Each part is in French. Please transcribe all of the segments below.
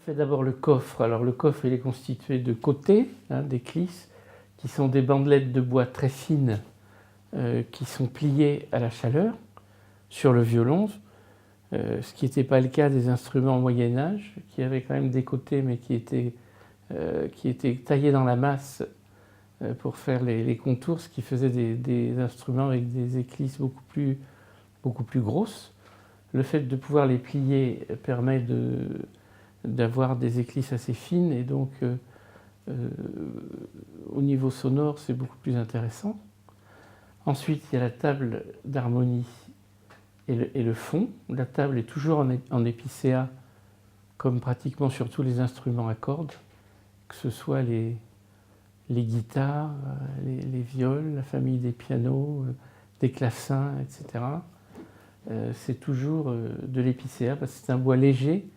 fait d'abord le coffre. Alors le coffre il est constitué de côtés, des clisses, qui sont des bandelettes de bois très fines qui sont pliées à la chaleur sur le violon, ce qui n'était pas le cas des instruments au Moyen-Âge, qui avaient quand même des côtés mais qui étaient taillés dans la masse pour faire les contours, ce qui faisait des instruments avec des éclisses beaucoup plus grosses. Le fait de pouvoir les plier permet d'avoir des éclisses assez fines et donc au niveau sonore c'est beaucoup plus intéressant. Ensuite il y a la table d'harmonie et le fond. La table est toujours en épicéa comme pratiquement sur tous les instruments à cordes, que ce soit les guitares, les viols, la famille des pianos, des clavecins, etc. C'est toujours de l'épicéa parce que c'est un bois léger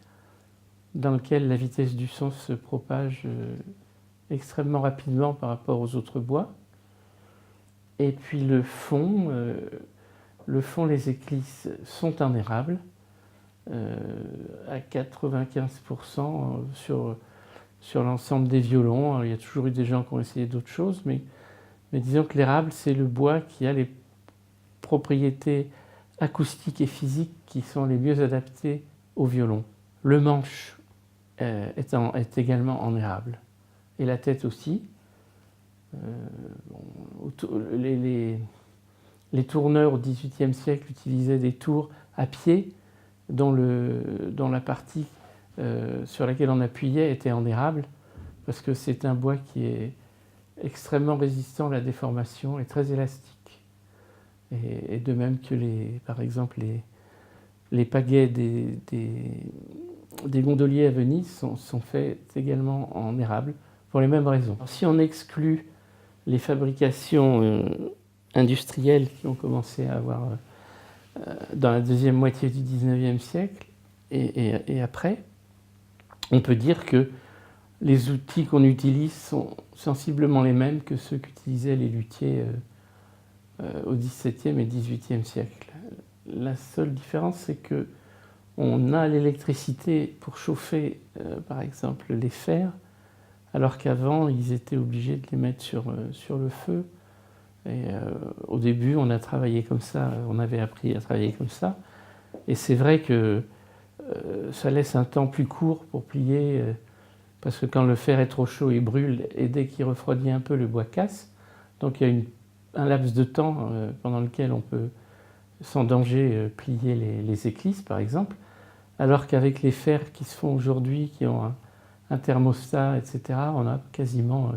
dans lequel la vitesse du son se propage extrêmement rapidement par rapport aux autres bois. Et puis le fond, les éclisses sont en érable à 95% sur l'ensemble des violons. Alors, il y a toujours eu des gens qui ont essayé d'autres choses, mais disons que l'érable, c'est le bois qui a les propriétés acoustiques et physiques qui sont les mieux adaptées au violon. Le manche est également en érable, et la tête aussi. Les tourneurs au XVIIIe siècle utilisaient des tours à pied dont la partie sur laquelle on appuyait était en érable, parce que c'est un bois qui est extrêmement résistant à la déformation et très élastique. Et de même que par exemple les pagaies des gondoliers à Venise sont faits également en érable pour les mêmes raisons. Alors, si on exclut les fabrications industrielles qui ont commencé à avoir dans la deuxième moitié du XIXe siècle et après, on peut dire que les outils qu'on utilise sont sensiblement les mêmes que ceux qu'utilisaient les luthiers au XVIIe et XVIIIe siècle. La seule différence, c'est qu'on a l'électricité pour chauffer, par exemple, les fers, alors qu'avant, ils étaient obligés de les mettre sur le feu. Et au début, on a travaillé comme ça, on avait appris à travailler comme ça. Et c'est vrai que ça laisse un temps plus court pour plier, parce que quand le fer est trop chaud, il brûle, et dès qu'il refroidit un peu, le bois casse. Donc il y a un laps de temps pendant lequel on peut, sans danger, plier les éclisses, par exemple. Alors qu'avec les fers qui se font aujourd'hui, qui ont un thermostat, etc., on a quasiment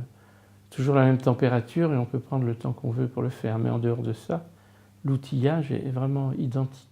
toujours la même température et on peut prendre le temps qu'on veut pour le faire. Mais en dehors de ça, l'outillage est vraiment identique.